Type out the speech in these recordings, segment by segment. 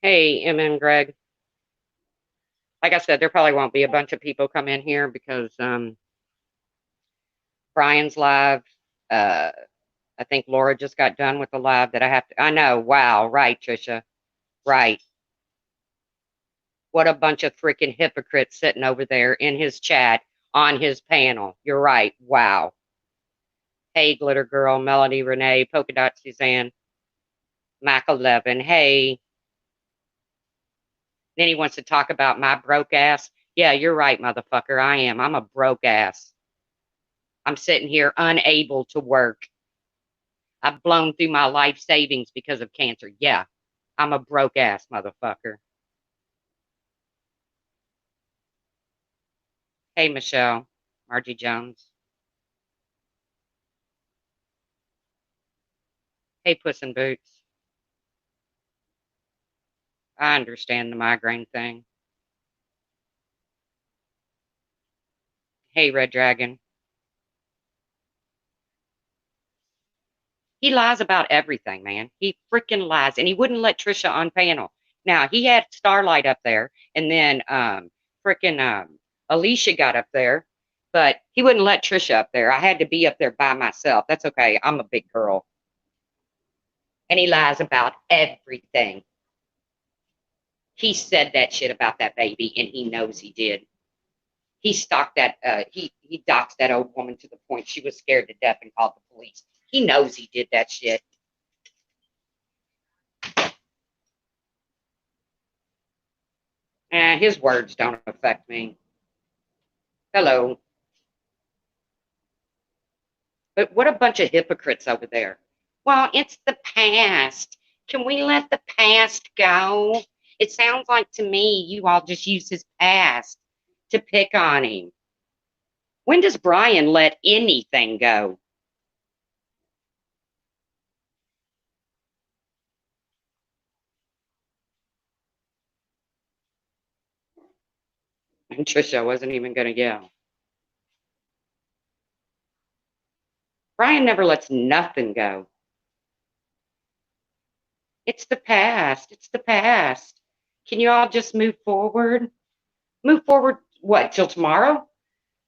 Hey, Emma and Greg. Like I said, there probably won't be a bunch of people come in here because Brian's live. Uh, I think Laura just got done with the live that I have to. I know. Wow. Right, Trisha. Right. What a bunch of freaking hypocrites sitting over there in his chat on his panel. You're right. Wow. Hey, Glitter Girl, Melody, Renee, Polka Dot, Suzanne, Mac 11. Hey. Then he wants to talk about my broke ass. Yeah, you're right, motherfucker. I am. I'm a broke ass. I'm sitting here unable to work. I've blown through my life savings because of cancer. Yeah, I'm a broke ass motherfucker. Hey, Michelle, Margie Jones. Hey, Puss in Boots. I understand the migraine thing. Hey, Red Dragon. He lies about everything, man. He freaking lies. And he wouldn't let Trisha on panel. Now, he had Starlight up there, and then freaking Alicia got up there, but he wouldn't let Trisha up there. I had to be up there by myself. That's okay. I'm a big girl. And he lies about everything. He said that shit about that baby, and he knows he did. He stalked that. He doxed that old woman to the point she was scared to death and called the police. He knows he did that shit. His words don't affect me. Hello. But what a bunch of hypocrites over there. Well, it's the past. Can we let the past go? It sounds like to me you all just use his past to pick on him. When does Brian let anything go? And Trisha wasn't even going to yell. Brian never lets nothing go. It's the past. It's the past. Can you all just move forward? Move forward, what, till tomorrow?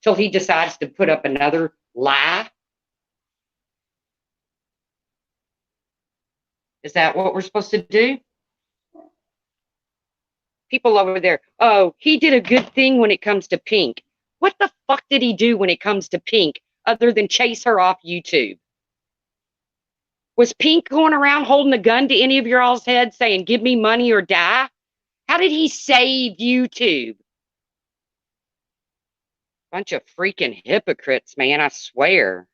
Till he decides to put up another lie? Is that what we're supposed to do? People over there, oh, he did a good thing when it comes to Pink. What the fuck did he do when it comes to Pink other than chase her off YouTube? Was Pink going around holding a gun to any of your all's heads saying, give me money or die? How did he save YouTube? Bunch of freaking hypocrites, man, I swear.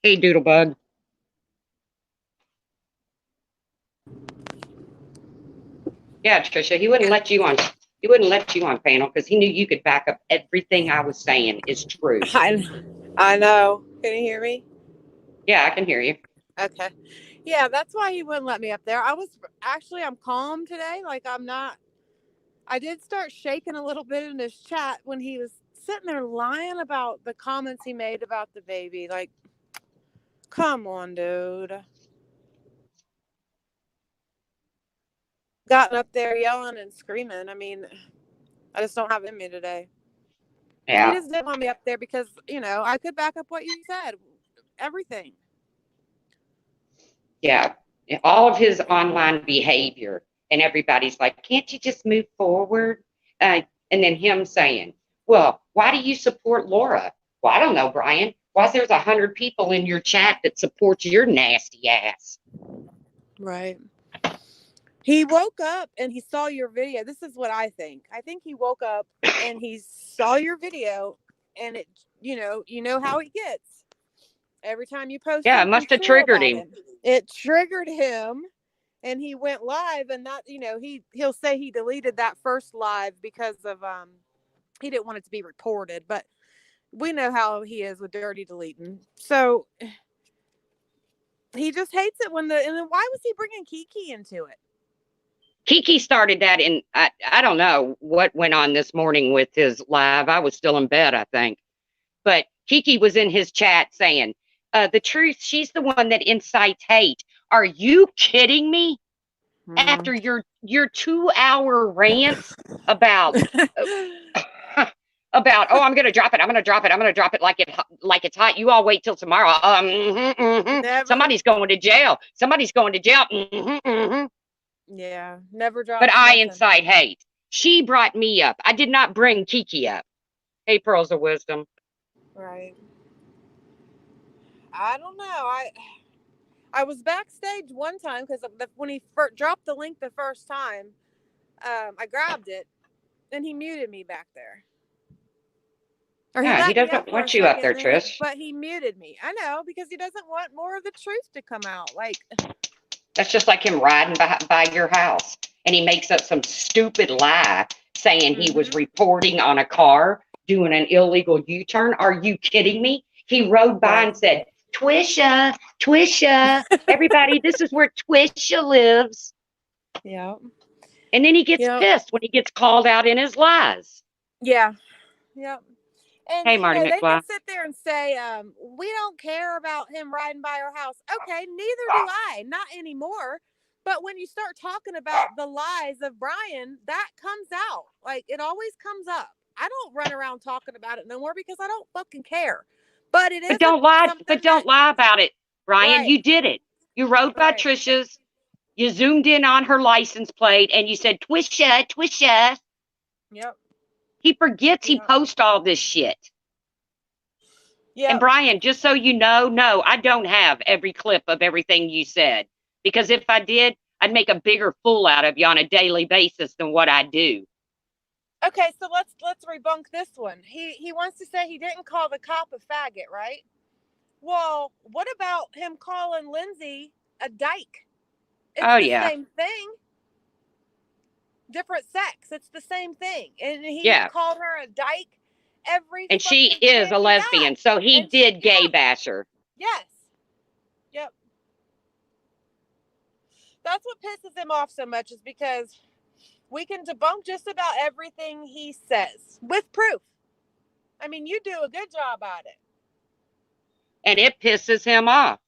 Hey, Doodlebug. Yeah, Trisha, he wouldn't let you on. He wouldn't let you on panel because he knew you could back up everything I was saying is true. I know. Can you hear me? Yeah, I can hear you. Okay. Yeah, that's why he wouldn't let me up there. I'm calm today. Like I did start shaking a little bit in his chat when he was sitting there lying about the comments he made about the baby. Like, come on, dude. Gotten up there yelling and screaming. I mean, I just don't have it in me today. Yeah. He just didn't want me up there because, I could back up what you said. Everything. Yeah. All of his online behavior, and everybody's like, can't you just move forward? And then him saying, well, why do you support Laura? Well, I don't know, Brian. Why there's 100 people in your chat that support your nasty ass? Right. He woke up and he saw your video. This is what I think. I think he woke up and he saw your video, and it, you know how it gets. Every time you post, yeah, it must have triggered him. It triggered him, and he went live. And that, he'll say he deleted that first live because of he didn't want it to be reported. But we know how he is with dirty deleting. So he just hates it and then why was he bringing Kiki into it? Kiki started that in, I don't know what went on this morning with his live. I was still in bed, I think. But Kiki was in his chat saying, the truth. She's the one that incites hate. Are you kidding me? After Mm. your 2 hour rants about about, oh, I'm gonna drop it, I'm gonna drop it, I'm gonna drop it like it's hot. You all wait till tomorrow. Never. Somebody's going to jail. Somebody's going to jail. Yeah, never But drops I nothing. incite hate. She brought me up. I did not bring Kiki up. Hey, pearls of wisdom. Right. I don't know. I was backstage one time because when he dropped the link the first time, I grabbed it and he muted me back there. Or he Yeah, he let me up doesn't for a want you up second, there, Trish. but he muted me. I know, because he doesn't want more of the truth to come out. Like, That's just like him riding by your house, and he makes up some stupid lie saying he was mm-hmm. reporting on a car doing an illegal U-turn. Are you kidding me? He rode by Right. and said, Twisha, Twisha, everybody, this is where Twisha lives. Yeah. And then he gets Yep. pissed when he gets called out in his lies. Yeah. Yep. And Hey, Marty they can McFly. sit there and say, we don't care about him riding by our house. Okay, neither do I. Not anymore. But when you start talking about the lies of Brian, that comes out. Like, it always comes up. I don't run around talking about it no more because I don't fucking care. But it But isn't don't lie. But something that. don't lie about it, Brian. Right. You did it. You rode by Right. Trisha's. You zoomed in on her license plate and you said, Twisha, Twisha. Yep. He forgets he Yep. posts all this shit. And Yep. Brian, just so you know, no, I don't have every clip of everything you said. Because if I did, I'd make a bigger fool out of you on a daily basis than what I do. Okay, so let's debunk this one. He wants to say he didn't call the cop a faggot, right? Well, what about him calling Lindsay a dyke? It's Oh the yeah. same thing. Different sex. It's the same thing. And he Yeah. called her a dyke every And she fucking is chance a he got. lesbian. So he And she, did gay yeah, bash her. yes. Yep. That's what pisses him off so much, is because we can debunk just about everything he says with proof. I mean, you do a good job at it. And it pisses him off.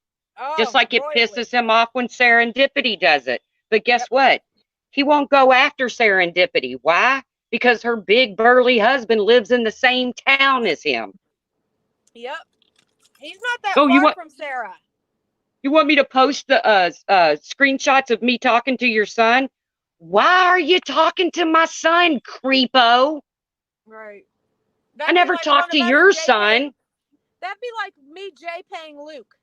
Just Oh, like it royally. pisses him off when serendipity does it. But guess Yep. what? He won't go after serendipity. Why? Because her big burly husband lives in the same town as him. Yep. He's not that Oh, far from Sarah. you want me to post the screenshots of me talking to your son? Why are you talking to my son, creepo? Right. I That'd be never like one talked of to us your J paying. son. That'd be like me J paying Luke.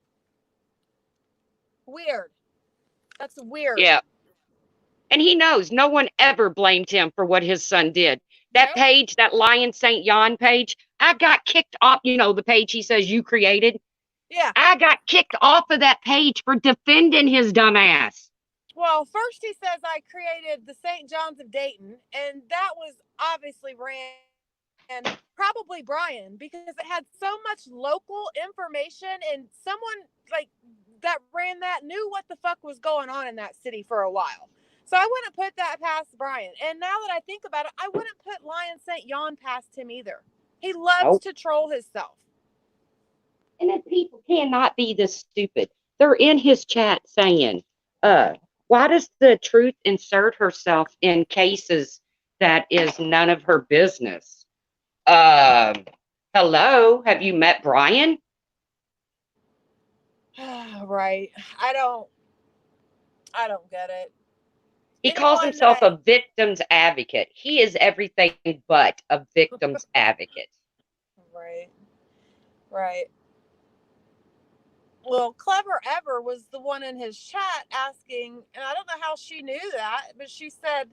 Weird. That's weird. Yeah. And he knows no one ever blamed him for what his son did. That Nope. page, that Lion St. John page, I got kicked off. You know, the page he says you created. Yeah. I got kicked off of that page for defending his dumb ass. Well, first he says I created the St. John's of Dayton, and that was obviously ran probably Brian, because it had so much local information, and someone like that ran that knew what the fuck was going on in that city for a while. So I wouldn't put that past Brian. And now that I think about it, I wouldn't put Lion St. John past him either. He loves Oh. to troll himself. And then people cannot be this stupid. They're in his chat saying, why does the truth insert herself in cases that is none of her business? Hello, have you met Brian? Right. I don't get it. He calls Anyone himself that a victim's advocate. He is everything but a victim's advocate. right. Right. Well, Clever Ever was the one in his chat asking, and I don't know how she knew that, but she said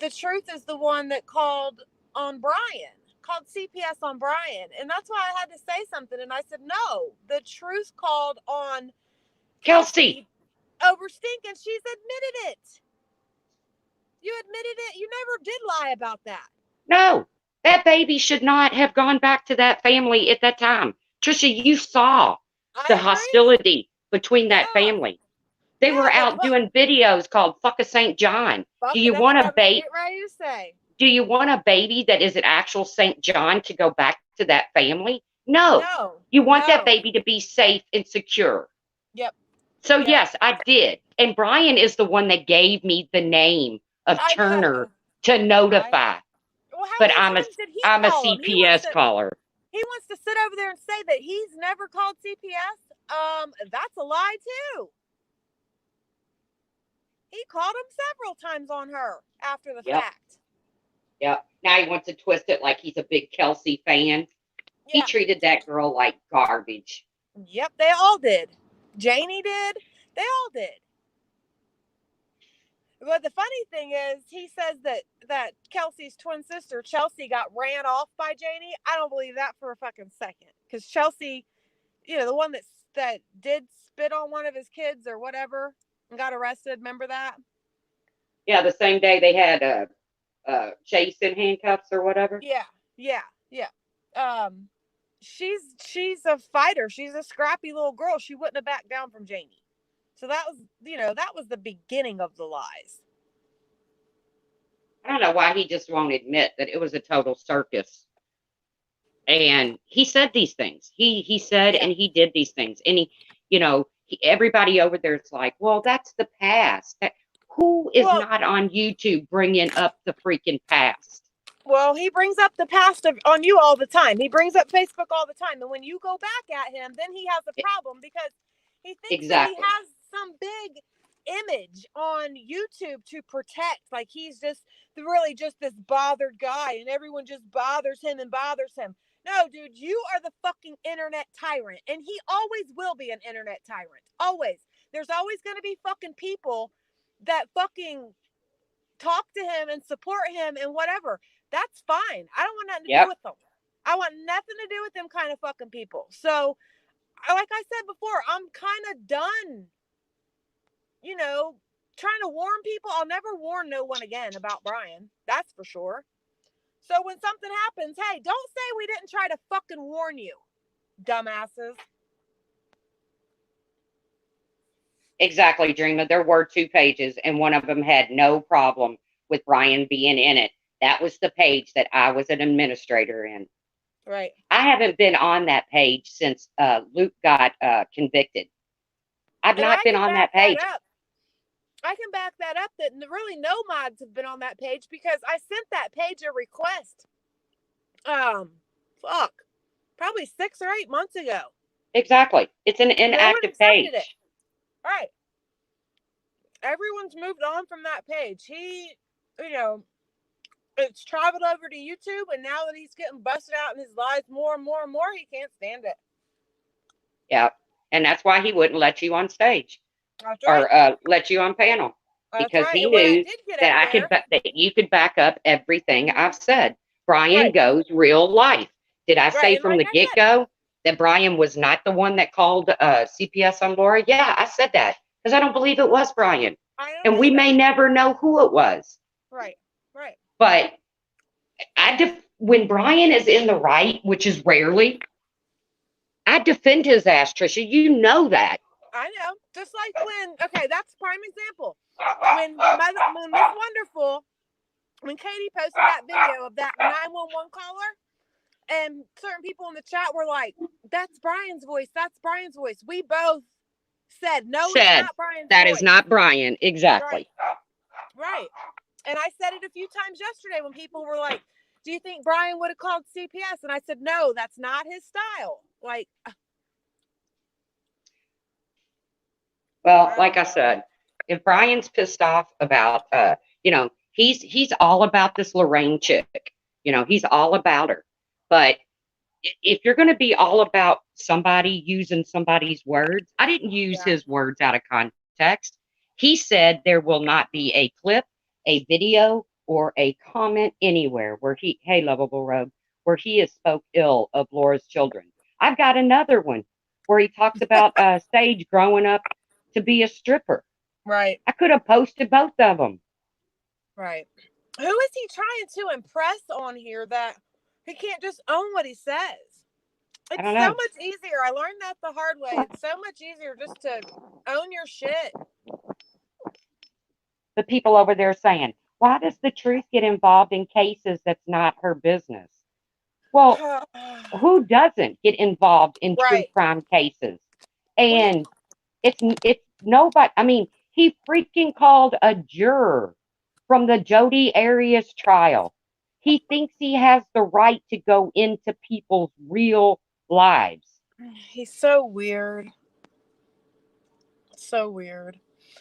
the truth is the one that called on Brian, called CPS on Brian. And that's why I had to say something. And I said, no, the truth called on Kelsey. over Stink, and she's admitted it. You admitted it. You never did lie about that. No, that baby should not have gone back to that family at that time. Trisha, you saw the I agree. hostility between Yeah. that family. They Yeah, were out doing videos called "Fuck a St. John." fuck Do it. you That's what want I a was baby? getting ready to say. Do you want a baby that is an actual St. John to go back to that family? No, No, you want that no. baby to be safe and secure. Yep, So yep. yes, I did. And Brian is the one that gave me the name of I Turner know. to I notify. Well, how But many times did he I'm a call him? CPS caller. He wants to sit over there and say that he's never called CPS. That's a lie too. He called him several times on her after the Yep. fact. Yep. Now he wants to twist it like he's a big Kelsey fan. He Yeah. treated that girl like garbage. Yep, they all did. Janie did. They all did. But the funny thing is, he says that Kelsey's twin sister Chelsea got ran off by Janie. I don't believe that for a fucking second. Because Chelsea, the one that did spit on one of his kids or whatever and got arrested. Remember that? Yeah, the same day they had Chase in handcuffs or whatever. Yeah, yeah, yeah. Um, she's a fighter. She's a scrappy little girl. She wouldn't have backed down from Janie. So that was the beginning of the lies. I don't know why he just won't admit that it was a total circus. And he said these things. He said Yeah. and he did these things. And everybody over there is like, well, that's the past. Who is Well, not on YouTube bringing up the freaking past? Well, he brings up the past on you all the time. He brings up Facebook all the time. And when you go back at him, then he has a problem because he thinks that he Exactly. has some big image on YouTube to protect. Like he's just really just this bothered guy and everyone just bothers him and bothers him. No, dude, you are the fucking internet tyrant. And he always will be an internet tyrant. Always. There's always going to be fucking people that fucking talk to him and support him and whatever. That's fine. I don't want nothing to do with them. I want nothing to do with them kind of fucking people. So, like I said before, I'm kind of done, trying to warn people. I'll never warn no one again about Brian. That's for sure. So when something happens, hey, don't say we didn't try to fucking warn you, dumbasses. Exactly, Dreama. There were 2 pages, and one of them had no problem with Brian being in it. That was the page that I was an administrator in. Right. I haven't been on that page since Luke got convicted. I've not been on that page. I can back that up that really no mods have been on that page because I sent that page a request. Probably 6 or 8 months ago. Exactly. It's an inactive page. It. Right. Everyone's moved on from that page. He, it's traveled over to YouTube, and now that he's getting busted out in his lies more and more and more, he can't stand it. Yeah. And that's why he wouldn't let you on stage. That's right. Or let you on panel. That's because right. he knew that that you could back up everything I've said. Brian goes real life. Did I say from the get-go that Brian was not the one that called CPS on Laura? Yeah, I said that because I don't believe it was Brian. And we may never know who it was. Right, right. But when Brian is in the right, which is rarely, I defend his ass, Trisha. You know that. I know. Just like that's prime example. When Miss Wonderful, when Katie posted that video of that 911 caller, and certain people in the chat were like, "That's Brian's voice. That's Brian's voice." We both said, "No, it's not Brian's voice. That is not Brian." Exactly. Right. And I said it a few times yesterday when people were like, "Do you think Brian would have called CPS?" And I said, "No, that's not his style." Like, well, like I said, if Brian's pissed off about, he's all about this Lorraine chick. He's all about her. But if you're going to be all about somebody using somebody's words, I didn't use his words out of context. He said there will not be a clip, a video, or a comment anywhere where hey, Lovable Rogue, where he has spoke ill of Laura's children. I've got another one where he talks about Sage growing up to be a stripper. Right. I could have posted both of them. Right. Who is he trying to impress on here that he can't just own what he says? It's so much easier. I learned that the hard way. It's so much easier just to own your shit. The people over there saying, why does the truth get involved in cases that's not her business? Well, who doesn't get involved in true Right. crime cases? Well, yeah. And it's nobody. I mean, he freaking called a juror from the Jodi Arias trial. He thinks he has the right to go into people's real lives. He's so weird. So weird.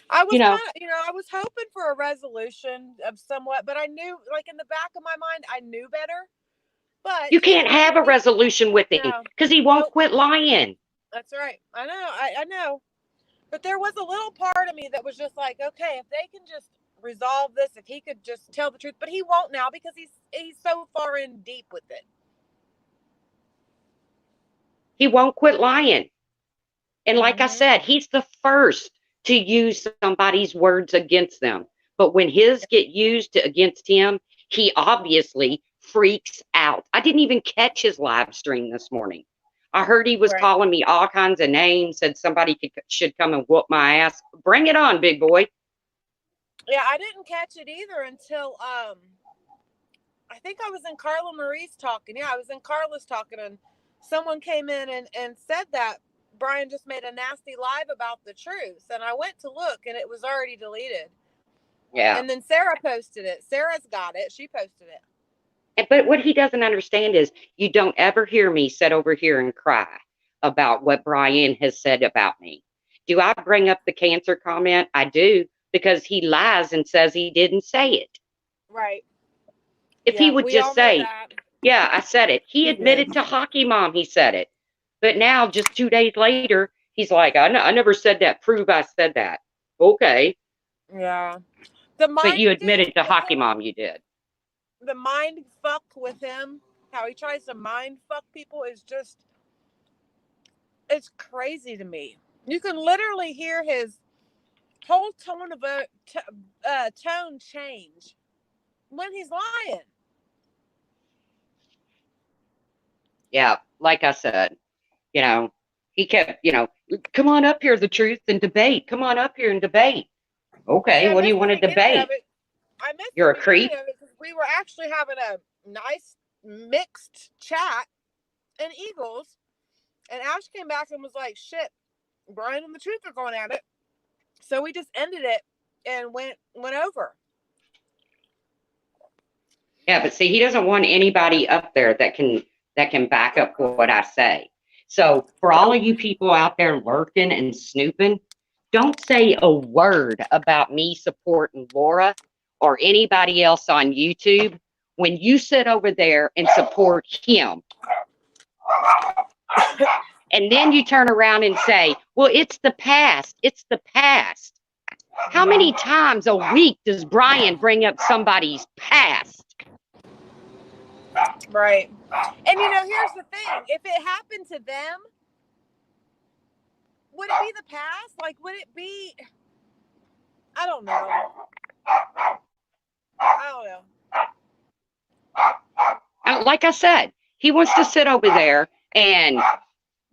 I was You know, kind of, I was hoping for a resolution of somewhat, but I knew, like in the back of my mind, I knew better. But you can't have a resolution with him no, because he won't nope, quit lying. that's right. I know, I know. But there was a little part of me that was just like, okay, if they can just resolve this, if he could just tell the truth, but he won't now because he's so far in deep with it. He won't quit lying. And like I Mm-hmm. said, he's the first to use somebody's words against them. But when his get used against him, he obviously freaks out. I didn't even catch his live stream this morning. I heard he was Right. calling me all kinds of names, said somebody should come and whoop my ass. Bring it on, big boy. Yeah, I didn't catch it either until I think I was in Carla Marie's talking. Yeah, I was in Carla's talking, and someone came in and said that Brian just made a nasty live about the truth. And I went to look, and it was already deleted. Yeah. And then Sarah posted it. Sarah's got it. She posted it. But what he doesn't understand is you don't ever hear me sit over here and cry about what Brian has said about me. Do I bring up the cancer comment? I do, because he lies and says he didn't say it. Right. If he Yeah, would we just all know say, that. yeah, I said it. He He did. admitted to Hockey Mom he said it. But now, just 2 days later, he's like, I never said that. Prove I said that. Okay. Yeah. The But mind you game admitted to with Hockey him, Mom you did. the mind fuck with him, how he tries to mind fuck people is just, it's crazy to me. You can literally hear his whole tone of a tone change when he's lying. Yeah, like I said, you know, he kept, come on up here, the truth, and debate. Come on up here and debate. See, Okay, I what do you missed the want to beginning of debate? it. I missed the You're a beginning creep? of it because we were actually having a nice mixed chat in Eagles, and Ash came back and was like, "Shit, Brian and the Truth are going at it." So we just ended it and went over. Yeah, but see, he doesn't want anybody up there that can back up what I say. So for all of you people out there lurking and snooping, don't say a word about me supporting Laura or anybody else on YouTube when you sit over there and support him. And then you turn around and say, well, it's the past. It's the past. How many times a week does Brian bring up somebody's past? Right. And here's the thing: if it happened to them, would it be the past? Like, would it be? I don't know. I don't know. Like I said, he wants to sit over there and,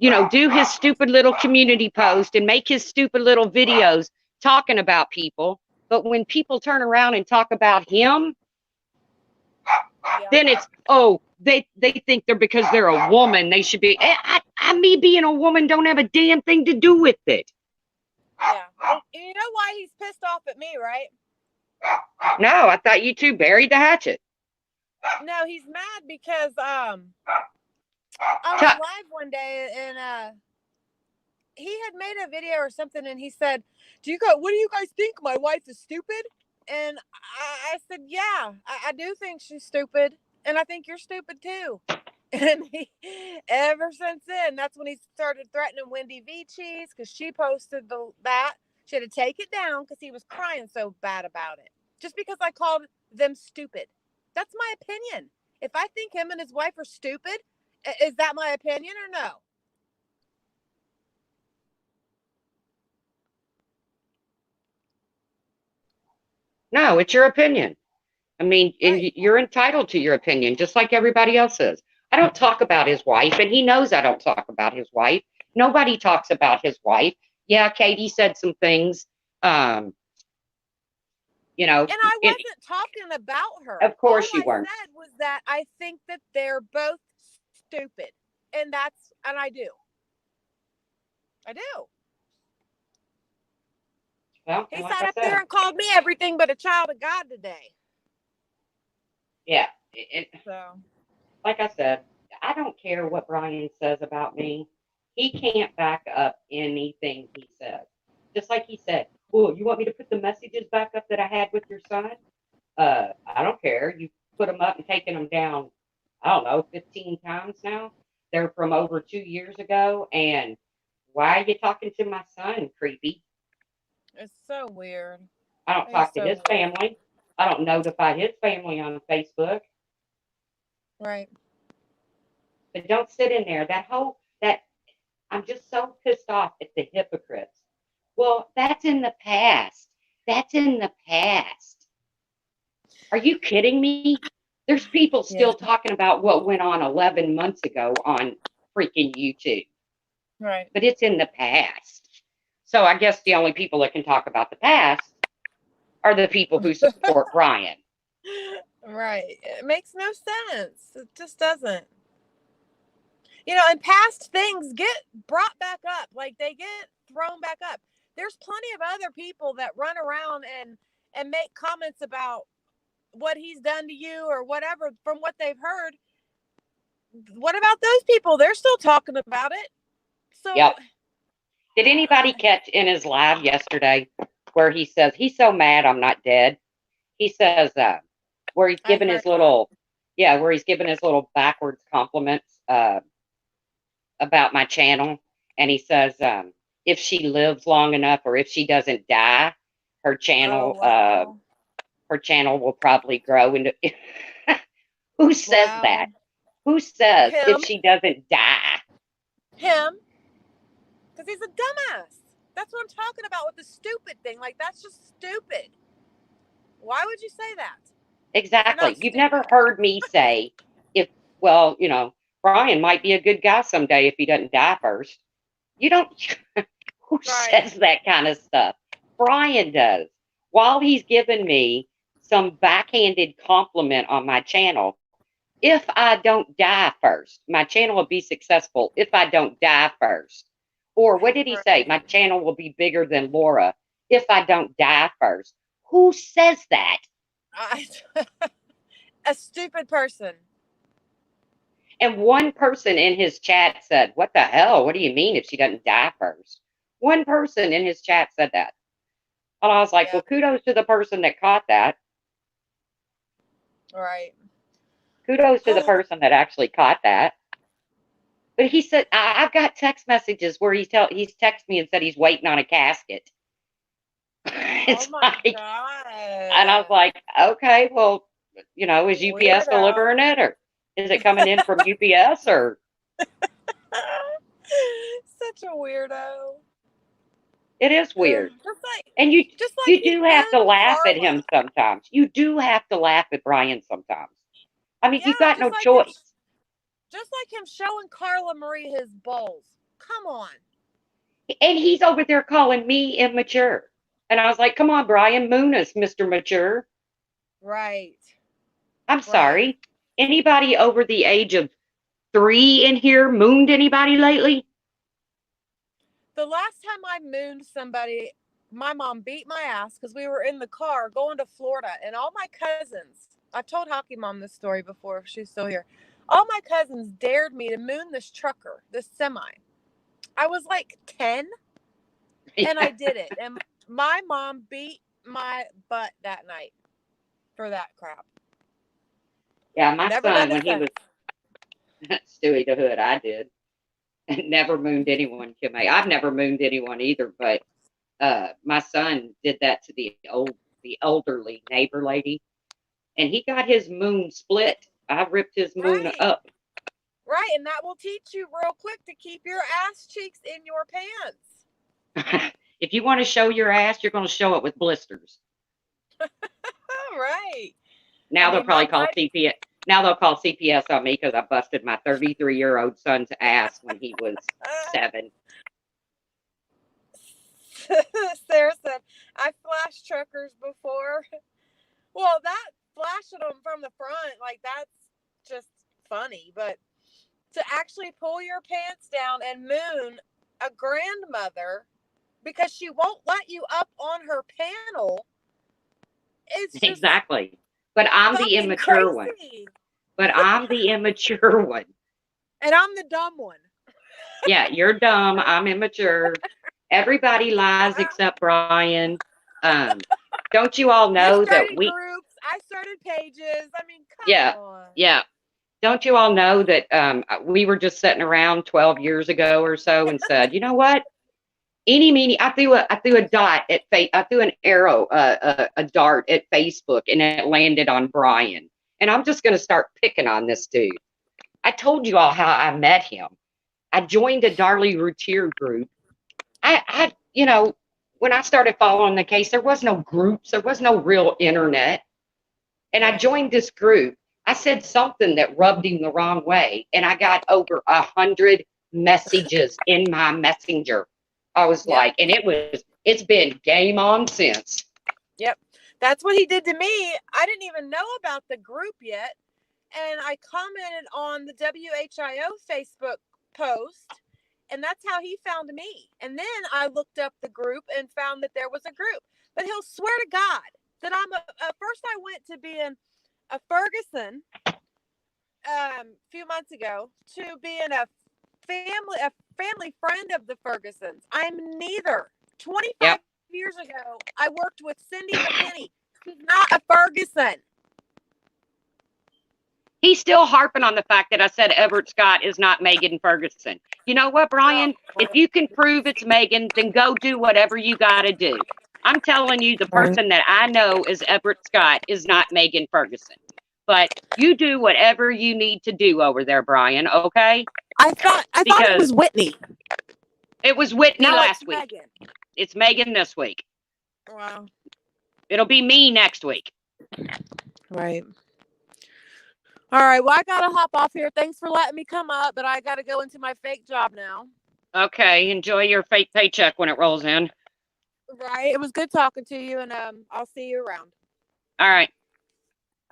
do his stupid little community post and make his stupid little videos talking about people. But when people turn around and talk about him, Yeah. then it's, oh, they think they're because they're a woman, they should be. Me being a woman don't have a damn thing to do with it. Yeah. And you know why he's pissed off at me, right? No, I thought you two buried the hatchet. No, he's mad because I was live one day and he had made a video or something, and he said, what do you guys think? My wife is stupid?" And I said, "Yeah, I do think she's stupid, and I think you're stupid too." And ever since then, that's when he started threatening Wendy V Cheese because she posted that. She had to take it down because he was crying so bad about it. Just because I called them stupid. That's my opinion. If I think him and his wife are stupid, is that my opinion or no? No, it's your opinion. I mean, and Right. you're entitled to your opinion, just like everybody else is. I don't talk about his wife, and he knows I don't talk about his wife. Nobody talks about his wife. Yeah, Katie said some things, um, And I it, wasn't talking about her. of All course you I weren't. said was that I think that they're both stupid. And I do. I do. Well, He and like sat I up there said, and called me everything but a child of God today. yeah, So, like I said, I don't care what Brian says about me. He can't back up anything he says. Just like he said, "Oh, you want me to put the messages back up that I had with your son?" I don't care. You put them up and taken them down. I don't know, 15 times now. They're from over 2 years ago. And why are you talking to my son, creepy? it's so weird. I don't It's talk to so his weird. family. I don't notify his family on Facebook. Right. But don't sit in there. That I'm just so pissed off at the hypocrites. Well, that's in the past. That's in the past. Are you kidding me? There's people Yeah. still talking about what went on 11 months ago on freaking YouTube, Right. but it's in the past. So I guess the only people that can talk about the past are the people who support Brian. Right. It makes no sense. It just doesn't. And past things get brought back up. Like they get thrown back up. There's plenty of other people that run around and make comments about what he's done to you or whatever from what they've heard. What about those people? They're still talking about it. So, Yep. Did anybody catch in his live yesterday where he says he's so mad I'm not dead? He says where he's I giving heard his that. little where he's giving his little backwards compliments about my channel, and he says if she lives long enough or if she doesn't die, her Oh, channel wow. her channel will probably grow into. Who says that? Wow. Who says if Him. she doesn't die? Him. Because he's a dumbass. That's what I'm talking about with the stupid thing. Like, that's just stupid. Why would you say that? If you're Exactly. not You've stupid. never heard me say if well, Brian might be a good guy someday if he doesn't die first. You don't. Who Right. says that kind of stuff? Brian does. While he's giving me some backhanded compliment on my channel, if I don't die first, my channel will be successful if I don't die first. Or what did he say? Right. My channel will be bigger than Laura if I don't die first. Who says that? I, a stupid person. And one person in his chat said, "What the hell? What do you mean if she doesn't die first?" One person in his chat said that. And I was like, Yeah. well, kudos to the person that caught that. Right. Kudos to the person that actually caught that. But he said, I've got text messages where he's texted me and said he's waiting on a casket. Oh It's my like, and I was God. like, okay, well, is UPS Weirdo. delivering it, or is it coming in from UPS, or Such a weirdo. it is weird. Just like And you just like you he do have to mooned laugh at him Carla. sometimes. You do have to laugh at Brian sometimes. I mean, Yeah, you got no choice. just like him showing Carla Marie his bowls. Come on. And he's over there calling me immature. And I was like, come on, Brian, moon us, Mr. Mature. Right. I'm Right. sorry. Anybody over the age of 3 in here mooned anybody lately? The last time I mooned somebody, my mom beat my ass because we were in the car going to Florida, and all my cousins, I've told Hockey Mom this story before, if she's still here. All my cousins dared me to moon this trucker, this semi. I was like 10 and I did it. And my mom beat my butt that night for that crap. Yeah, my Never son, done it when he since. was Stewie the Hood, I did. Never mooned anyone, Kim. I've never mooned anyone either, but my son did that to the elderly neighbor lady, and he got his moon split. I ripped his moon Right. up. Right. And that will teach you real quick to keep your ass cheeks in your pants. If you want to show your ass, you're going to show it with blisters. All right. I Now they'll mean, probably call CPS. Now they'll call CPS on me because I busted my 33-year-old son's ass when he was 7. Sarah said, I flashed truckers before. Well, that flashing them from the front, like, that's just funny. But to actually pull your pants down and moon a grandmother because she won't let you up on her panel. It's just Exactly. But I'm the fucking immature one. crazy. But I'm the immature one. And I'm the dumb one. Yeah, you're dumb. I'm immature. Everybody lies except Brian. Um, don't you all You know that started we, groups. I started pages. I mean, come yeah, on. yeah. Don't you all know that we were just sitting around 12 years ago or so and said, you know what? Any meanie, I threw a dot at I threw an arrow, a dart at Facebook, and it landed on Brian. And I'm just going to start picking on this dude. I told you all how I met him. I joined a Darlie Routier group. When I started following the case, there was no groups, there was no real internet. And I Right. joined this group. I said something that rubbed him the wrong way, and I got over 100 messages in my messenger. I was Yep. like, and it's been game on since. Yep. That's what he did to me. I didn't even know about the group yet. And I commented on the WHIO Facebook post. And that's how he found me. And then I looked up the group and found that there was a group. But he'll swear to God that first I went to being a Ferguson a few months ago to being a family friend of the Fergusons. I'm neither. 25 Yep. years ago, I worked with Cindy McKinney. She's not a Ferguson. He's still harping on the fact that I said Everett Scott is not Megan Ferguson. You know what, Brian? If you can prove it's Megan, then go do whatever you got to do. I'm telling you, the person that I know is Everett Scott is not Megan Ferguson. But you do whatever you need to do over there, Brian, okay? I thought it was Whitney. It was Whitney last week. Megan. It's Megan this week. Wow. It'll be me next week. Right. All right. Well, I got to hop off here. Thanks for letting me come up, but I got to go into my fake job now. Okay. Enjoy your fake paycheck when it rolls in. Right. It was good talking to you, and I'll see you around. All right.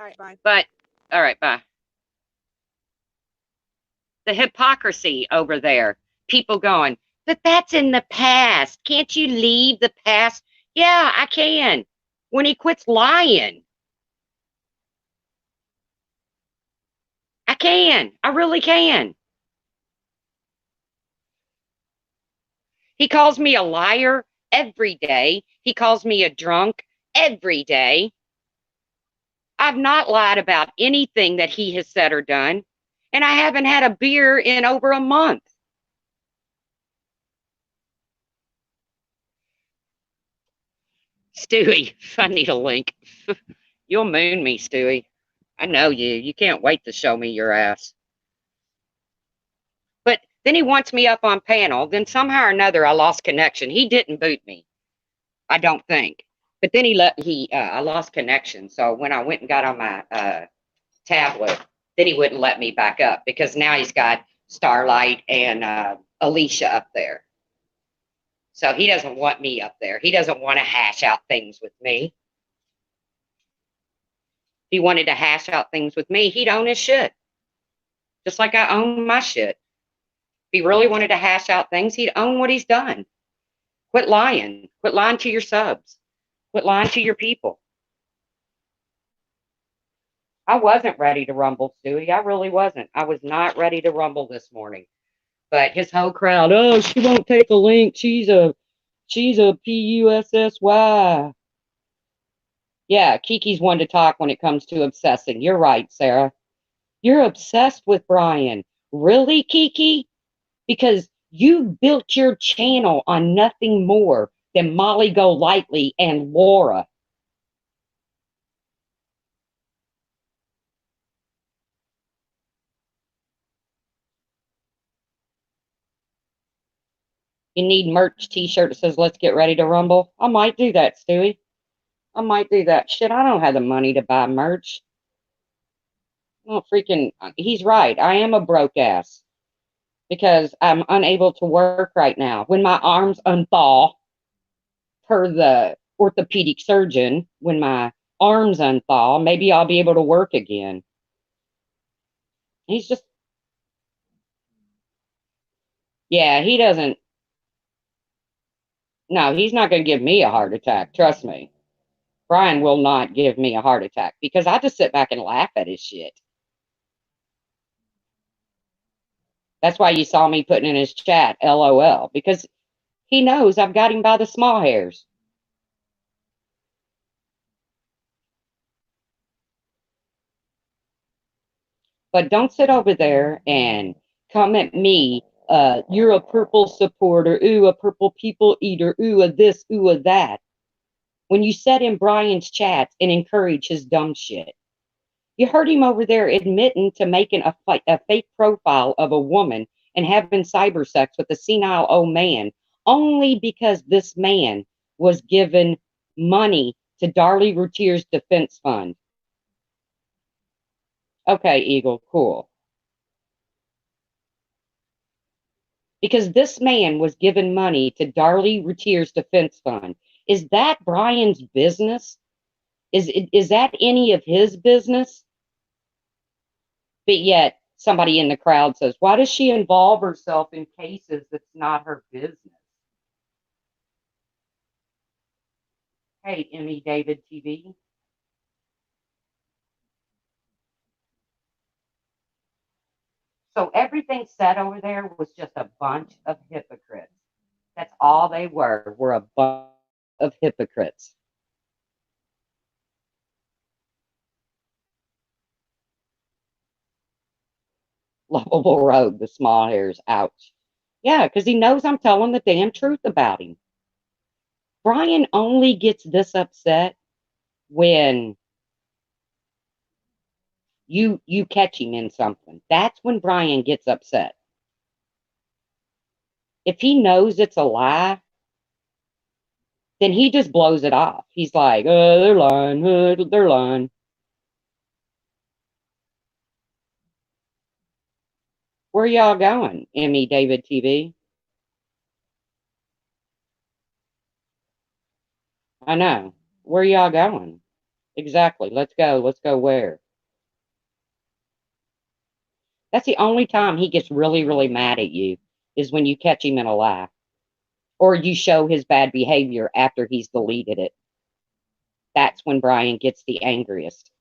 All right. Bye. But, all right. Bye. The hypocrisy over there. People going, but that's in the past. Can't you leave the past? Yeah, I can. When he quits lying. I can. I really can. He calls me a liar every day. He calls me a drunk every day. I've not lied about anything that he has said or done, and I haven't had a beer in over a month. Stewie, I need a link. You'll moon me, Stewie. I know you. You can't wait to show me your ass. But then he wants me up on panel. Then somehow or another, I lost connection. He didn't boot me, I don't think. But then I lost connection. So when I went and got on my tablet, then he wouldn't let me back up because now he's got Starlight and Alicia up there. So he doesn't want me up there. He doesn't want to hash out things with me. If he wanted to hash out things with me, he'd own his shit. Just like I own my shit. If he really wanted to hash out things, he'd own what he's done. Quit lying. Quit lying to your subs. Quit lying to your people. I wasn't ready to rumble, Stewie. I really wasn't. I was not ready to rumble this morning. But his whole crowd, oh, she won't take a link. She's a PUSSY. Yeah, Kiki's one to talk when it comes to obsessing. You're right, Sarah. You're obsessed with Brian. Really, Kiki? Because you built your channel on nothing more than Molly Golightly and Laura. You need merch t-shirt that says, let's get ready to rumble. I might do that, Stewie. I might do that. Shit, I don't have the money to buy merch. Oh, freaking, he's right. I am a broke ass because I'm unable to work right now. When my arms unthaw, per the orthopedic surgeon, when my arms unthaw, maybe I'll be able to work again. He's just, Yeah, he doesn't. No, he's not going to give me a heart attack. Trust me. Brian will not give me a heart attack because I just sit back and laugh at his shit. That's why you saw me putting in his chat, LOL, because he knows I've got him by the small hairs. But don't sit over there and come at me. You're a purple supporter. Ooh, a purple people eater. Ooh, a this, ooh, a that. When you sit in Brian's chats and encourage his dumb shit. You heard him over there admitting to making a fake profile of a woman and having cyber sex with a senile old man only because this man was given money to Darlie Routier's defense fund. Okay, Eagle, cool. Because this man was given money to Darlie Routier's defense fund. Is that Brian's business? Is that any of his business? But yet somebody in the crowd says, why does she involve herself in cases that's not her business? Hey, Emmy David TV. So everything said over there was just a bunch of hypocrites. That's all they were a bunch of hypocrites. Lovable Road, the small hairs, ouch. Yeah, because he knows I'm telling the damn truth about him. Brian only gets this upset when you catch him in something. That's when Brian gets upset. If he knows it's a lie, then he just blows it off. He's like, they're lying, they're lying. Where y'all going, Emmy David TV? I know. Where y'all going? Exactly. Let's go. Let's go where? That's the only time he gets really, really mad at you is when you catch him in a lie or you show his bad behavior after he's deleted it. That's when Brian gets the angriest.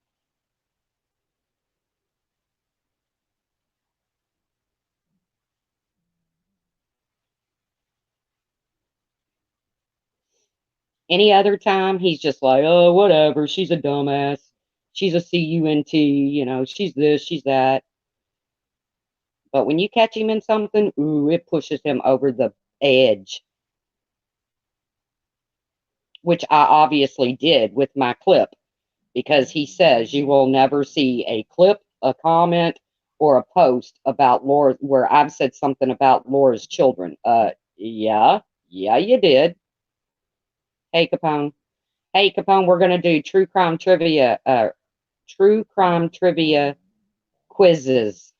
Any other time, he's just like, oh, whatever. She's a dumbass. She's a cunt. She's this, she's that. But when you catch him in something, ooh, it pushes him over the edge, which I obviously did with my clip because he says you will never see a clip, a comment, or a post about Laura where I've said something about Laura's children. Yeah, you did. Hey, Capone. Hey, Capone, we're going to do true crime trivia quizzes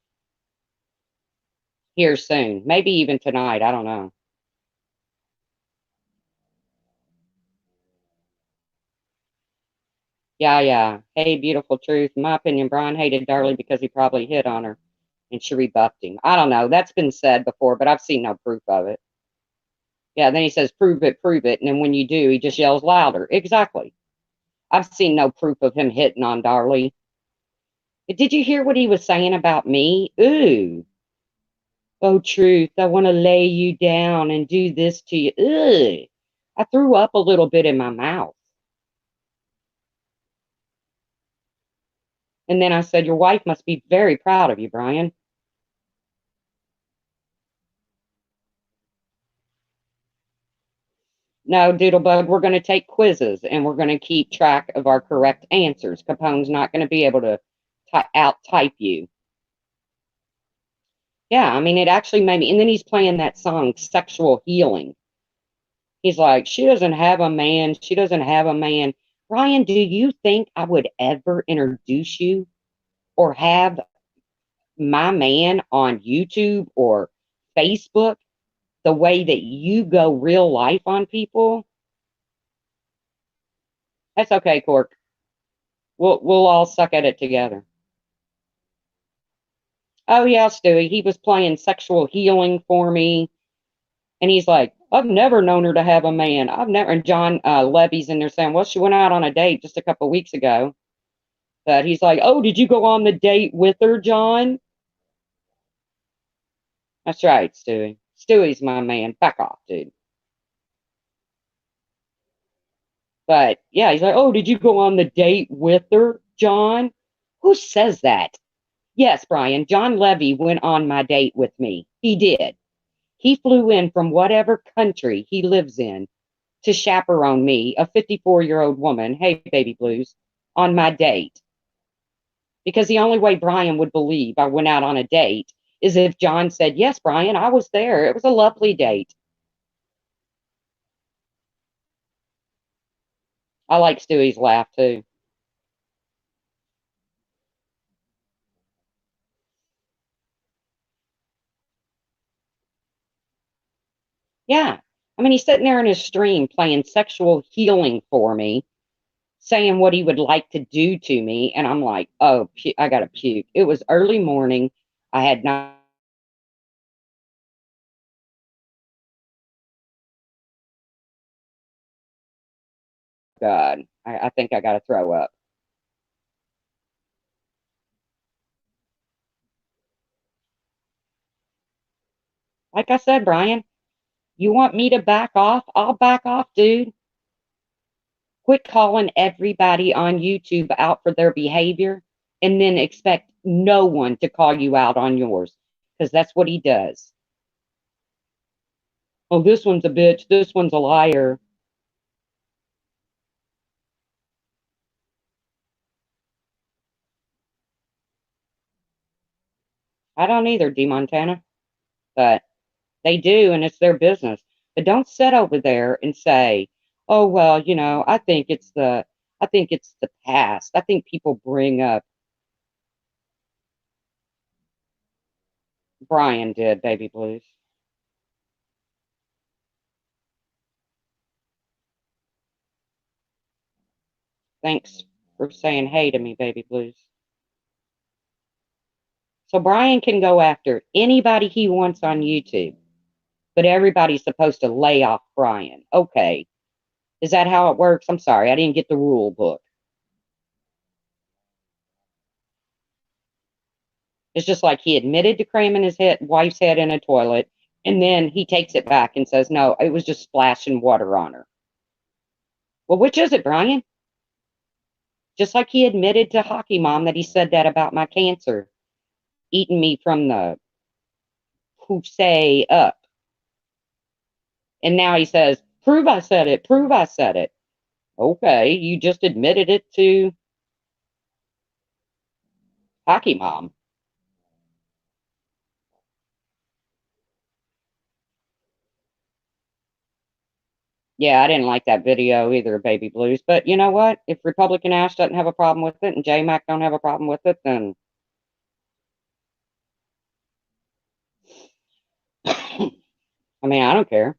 here soon. Maybe even tonight. I don't know. Yeah. Hey, beautiful truth. In my opinion, Brian hated Darlie because he probably hit on her and she rebuffed him. I don't know. That's been said before, but I've seen no proof of it. Yeah, then he says, prove it, prove it. And then when you do, he just yells louder. Exactly. I've seen no proof of him hitting on Darlie. Did you hear what he was saying about me? Ooh. Oh, truth. I want to lay you down and do this to you. Ugh. I threw up a little bit in my mouth. And then I said, your wife must be very proud of you, Brian. No, Doodlebug, we're going to take quizzes and we're going to keep track of our correct answers. Capone's not going to be able to out type you. Yeah, I mean, it actually made me. And then he's playing that song, Sexual Healing. He's like, she doesn't have a man. She doesn't have a man. Brian, do you think I would ever introduce you or have my man on YouTube or Facebook the way that you go real life on people? That's okay, Cork. We'll all suck at it together. Oh yeah, Stewie. He was playing Sexual Healing for me. And he's like, I've never known her to have a man. I've never. And John Levy's in there saying, well, she went out on a date just a couple of weeks ago. But he's like, oh, did you go on the date with her, John? That's right, Stewie. Stewie's my man. Back off, dude. But yeah, he's like, oh, did you go on the date with her, John? Who says that? Yes, Brian, John Levy went on my date with me. He did. He flew in from whatever country he lives in to chaperone me, a 54-year-old woman, hey, baby blues, on my date. Because the only way Brian would believe I went out on a date is if John said, yes, Brian, I was there. It was a lovely date. I like Stewie's laugh too. Yeah. I mean, he's sitting there in his stream playing sexual healing for me, saying what he would like to do to me. And I'm like, oh, I got to puke. It was early morning. I had not. God, I think I got to throw up. Like I said, Brian, you want me to back off? I'll back off, dude. Quit calling everybody on YouTube out for their behavior and then expect no one to call you out on yours because that's what he does. Oh, this one's a bitch. This one's a liar. I don't either, D. Montana, but they do, and it's their business. But don't sit over there and say, "Oh well, I think it's the past." I think people bring up Brian did, baby blues. Thanks for saying hey to me, baby blues. So Brian can go after anybody he wants on YouTube, but everybody's supposed to lay off Brian. Okay, is that how it works? I'm sorry, I didn't get the rule book. It's just like he admitted to cramming his wife's head in a toilet, and then he takes it back and says, no, it was just splashing water on her. Well, which is it, Brian? Just like he admitted to Hockey Mom that he said that about my cancer, eating me from the say up. And now he says, prove I said it, prove I said it. Okay, you just admitted it to Hockey Mom. Yeah, I didn't like that video either, Baby Blues. But you know what? If Republican Ash doesn't have a problem with it and J Mac don't have a problem with it, then I mean, I don't care.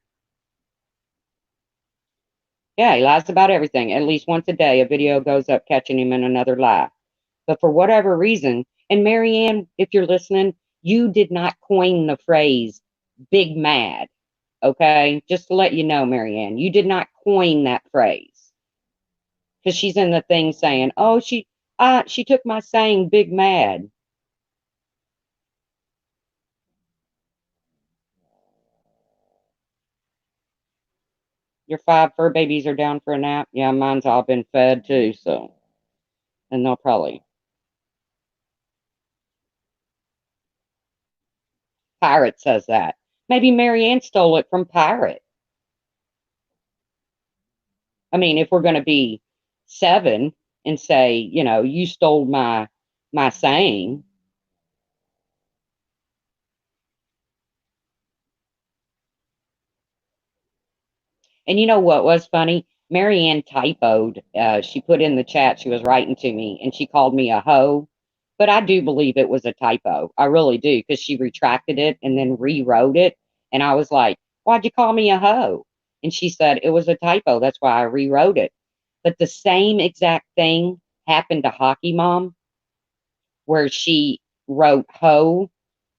Yeah, he lies about everything. At least once a day, a video goes up catching him in another lie. But for whatever reason, and Marianne, if you're listening, you did not coin the phrase big mad. Okay. Just to let you know, Marianne, you did not coin that phrase because she's in the thing saying, oh, she took my saying big mad. Your five fur babies are down for a nap. Yeah, mine's all been fed too. So, and they'll probably, Pirate says that. Maybe Marianne stole it from Pirate. I mean, if we're going to be seven and say, you stole my saying, and you know what was funny? Marianne typoed. She put in the chat she was writing to me, and she called me a hoe. But I do believe it was a typo. I really do, because she retracted it and then rewrote it, and I was like, "Why'd you call me a hoe?" And she said it was a typo. That's why I rewrote it. But the same exact thing happened to Hockey Mom, where she wrote hoe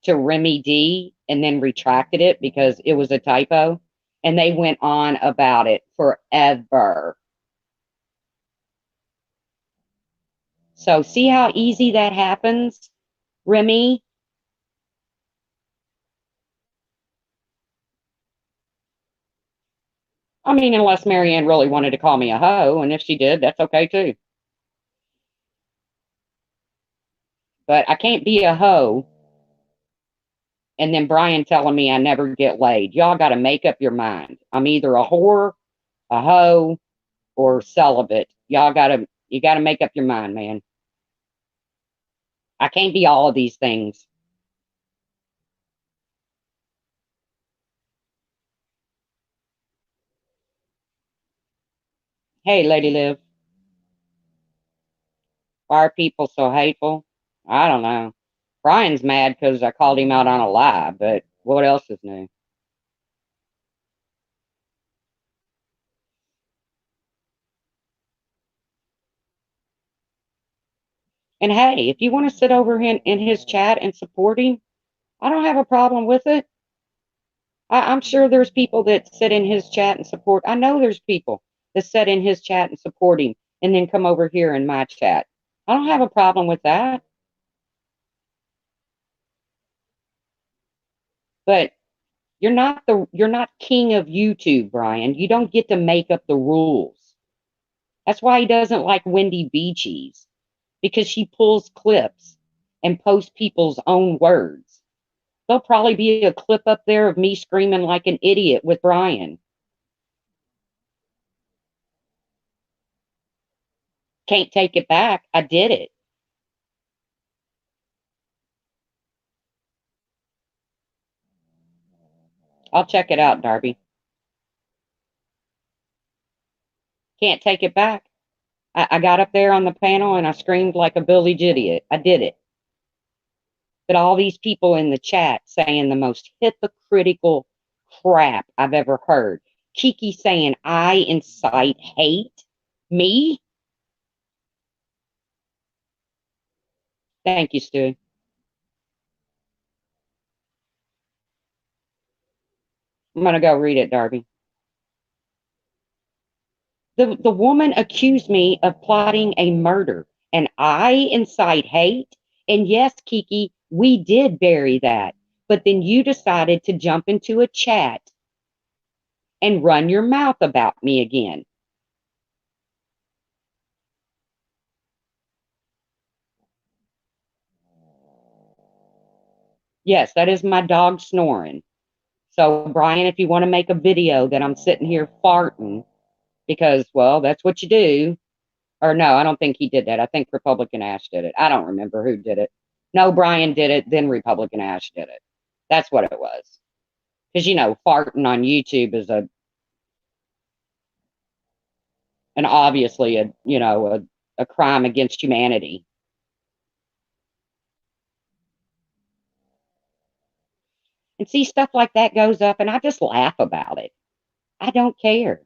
to Remy D and then retracted it because it was a typo. And they went on about it forever. So see how easy that happens, Remy? I mean, unless Marianne really wanted to call me a hoe, and if she did, that's okay too. But I can't be a hoe and then Brian telling me I never get laid. Y'all got to make up your mind. I'm either a whore, a hoe, or celibate. You got to make up your mind, man. I can't be all of these things. Hey, Lady Liv, why are people so hateful? I don't know. Brian's mad because I called him out on a lie, but what else is new? And hey, if you want to sit over in his chat and support him, I don't have a problem with it. I'm sure there's people that sit in his chat and support. I know there's people that sit in his chat and support him and then come over here in my chat. I don't have a problem with that. But you're not king of YouTube, Brian. You don't get to make up the rules. That's why he doesn't like Wendy Beachies, because she pulls clips and posts people's own words. There'll probably be a clip up there of me screaming like an idiot with Brian. Can't take it back. I did it. I'll check it out, Darby. Can't take it back. I got up there on the panel and I screamed like a village idiot. I did it. But all these people in the chat saying the most hypocritical crap I've ever heard. Kiki saying I incite hate. Me? Thank you, Stu. I'm going to go read it, Darby. The woman accused me of plotting a murder, and I incite hate. And yes, Kiki, we did bury that. But then you decided to jump into a chat and run your mouth about me again. Yes, that is my dog snoring. So, Brian, if you want to make a video that I'm sitting here farting, because, well, that's what you do. Or no, I don't think he did that. I think Republican Ash did it. I don't remember who did it. No, Brian did it, then Republican Ash did it. That's what it was. Because, farting on YouTube is an obviously a crime against humanity. And see, stuff like that goes up, and I just laugh about it. I don't care.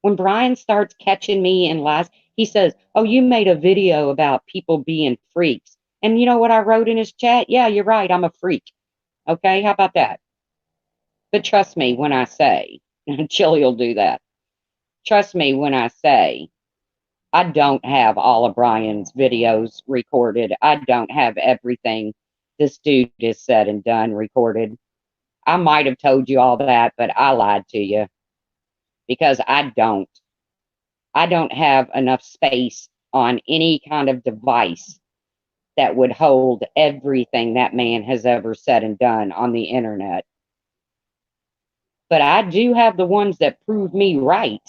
When Brian starts catching me in lies, he says, "Oh, you made a video about people being freaks." And you know what I wrote in his chat? Yeah, you're right. I'm a freak. Okay, how about that? But trust me when I say, Chili will do that. Trust me when I say, I don't have all of Brian's videos recorded. I don't have everything this dude has said and done recorded. I might have told you all that, but I lied to you because I don't. I don't have enough space on any kind of device that would hold everything that man has ever said and done on the internet. But I do have the ones that prove me right.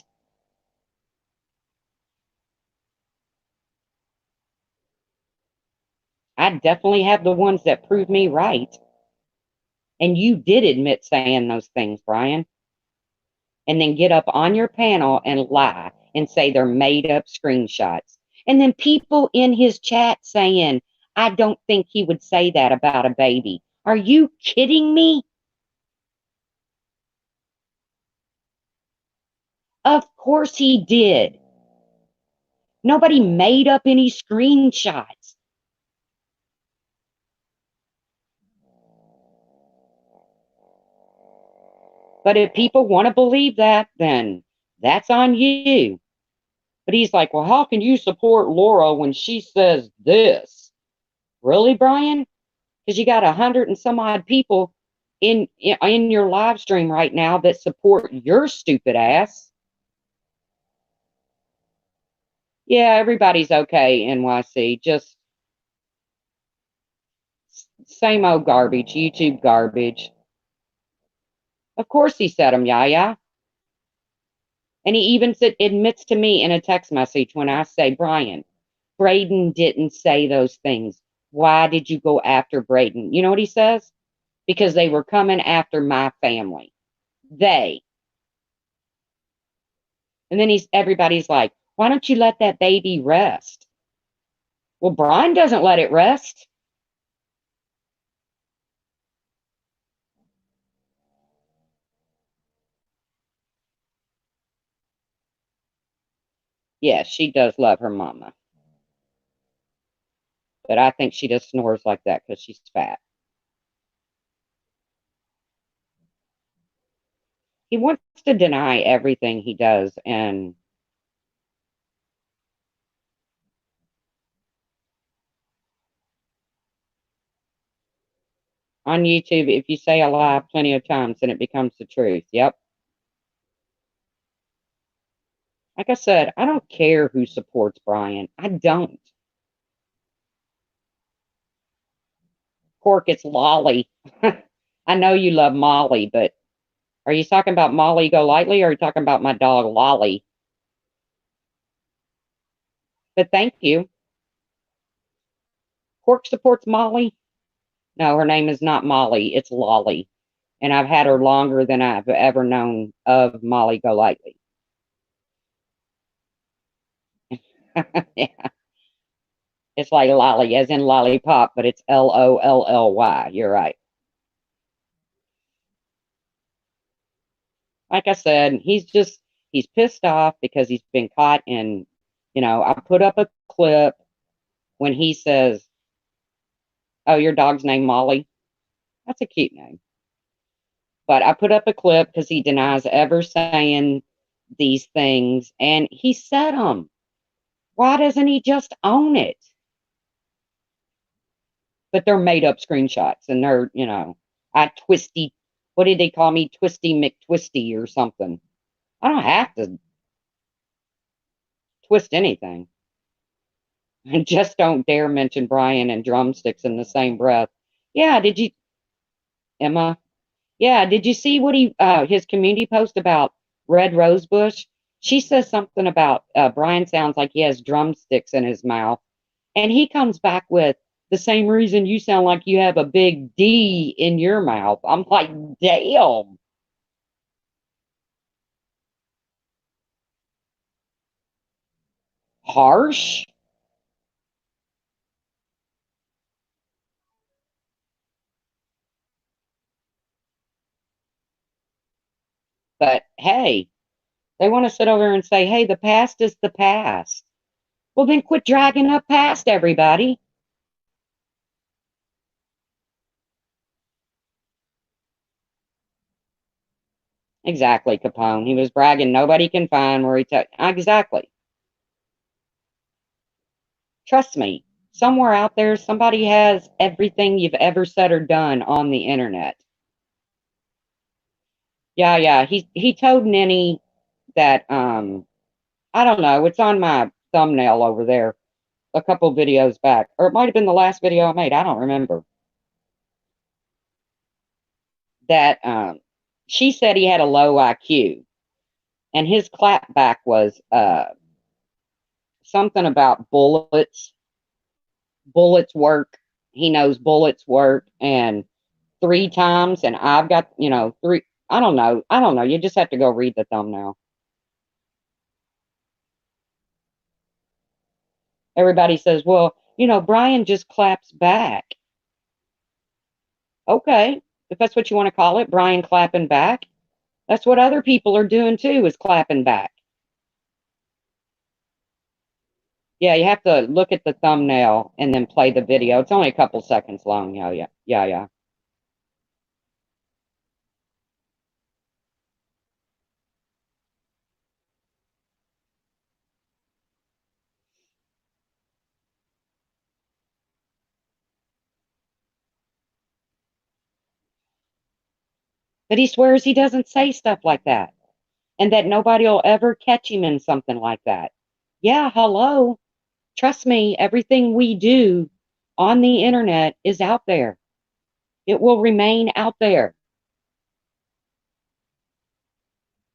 I definitely have the ones that prove me right. And you did admit saying those things, Brian. And then get up on your panel and lie and say they're made up screenshots. And then people in his chat saying, I don't think he would say that about a baby. Are you kidding me? Of course he did. Nobody made up any screenshots. But if people want to believe that, then that's on you. But he's like, well, how can you support Laura when she says this? Really, Brian? Because you got 100 and some odd people in your live stream right now that support your stupid ass. Yeah, everybody's okay, NYC. Just same old garbage, YouTube garbage. Of course he said them, Yaya. And he even admits to me in a text message when I say, Brian, Braden didn't say those things. Why did you go after Braden? You know what he says? Because they were coming after my family. They. And then everybody's like, why don't you let that baby rest? Well, Brian doesn't let it rest. Yes, she does love her mama. But I think she just snores like that because she's fat. He wants to deny everything he does. And on YouTube, if you say a lie plenty of times, then it becomes the truth. Yep. Like I said, I don't care who supports Brian. I don't. Pork, it's Lolly. I know you love Molly, but are you talking about Molly Golightly or are you talking about my dog Lolly? But thank you. Pork supports Molly? No, her name is not Molly. It's Lolly. And I've had her longer than I've ever known of Molly Golightly. Yeah. It's like Lolly, as in lollipop, but it's Lolly. You're right. Like I said, he's pissed off because he's been caught in, I put up a clip when he says, oh, your dog's name Molly. That's a cute name. But I put up a clip because he denies ever saying these things, and he said them. Why doesn't he just own it? But they're made up screenshots, and they're, I twisty. What did they call me? Twisty McTwisty or something. I don't have to twist anything. And just don't dare mention Brian and drumsticks in the same breath. Yeah, did you, Emma? Yeah, did you see what his community post about Red Rosebush? She says something about Brian sounds like he has drumsticks in his mouth, and he comes back with the same reason you sound like you have a big D in your mouth. I'm like, damn. Harsh, but hey, they want to sit over and say, hey, the past is the past. Well, then quit dragging up past everybody. Exactly, Capone. He was bragging nobody can find where he took. Exactly. Trust me, somewhere out there, somebody has everything you've ever said or done on the internet. Yeah, yeah. He told Ninny that I don't know, it's on my thumbnail over there a couple videos back. Or it might have been the last video I made, I don't remember. That she said he had a low IQ. And his clapback was something about bullets. Bullets work. He knows bullets work, and 3 times, and I've got, three. I don't know. I don't know. You just have to go read the thumbnail. Everybody says, well, Brian just claps back. Okay. If that's what you want to call it, Brian clapping back. That's what other people are doing too, is clapping back. Yeah, you have to look at the thumbnail and then play the video. It's only a couple seconds long. Yeah, yeah, yeah, yeah. But he swears he doesn't say stuff like that and that nobody will ever catch him in something like that. Yeah, hello. Trust me, everything we do on the internet is out there. It will remain out there.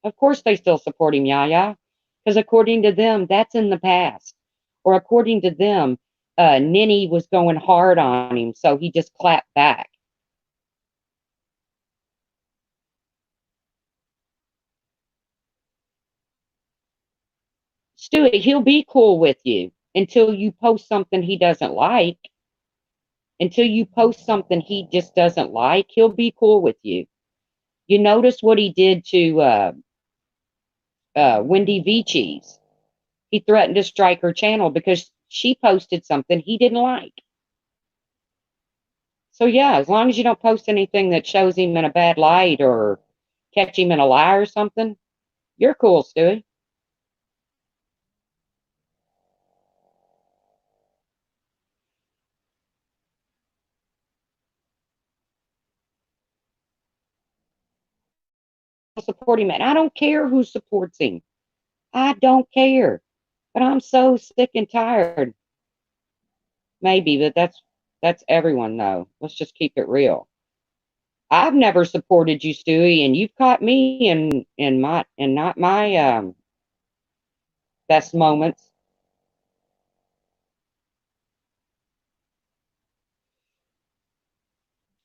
Of course, they still support him, Yaya, because according to them, that's in the past. Or according to them, Ninny was going hard on him, so he just clapped back. Stewie, he'll be cool with you until you post something he doesn't like. Until you post something he just doesn't like, he'll be cool with you. You notice what he did to Wendy Vichi's. He threatened to strike her channel because she posted something he didn't like. So yeah, as long as you don't post anything that shows him in a bad light or catch him in a lie or something, you're cool, Stewie. Support him, and I don't care who supports him. I don't care. But I'm so sick and tired. Maybe, but that's everyone though. Let's just keep it real. I've never supported you, Stewie, and you've caught me in my in not my best moments.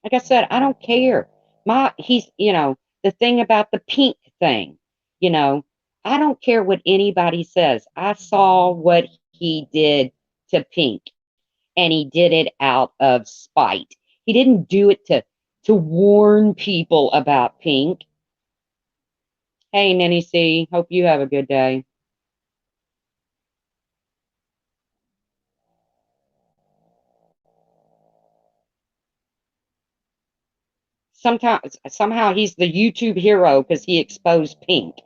Like I said, I don't care. He's the thing about the pink thing, you know, I don't care what anybody says. I saw what he did to Pink, and he did it out of spite. He didn't do it to warn people about Pink. Hey, Nanny C, hope you have a good day. Sometimes somehow he's the YouTube hero because he exposed Pink.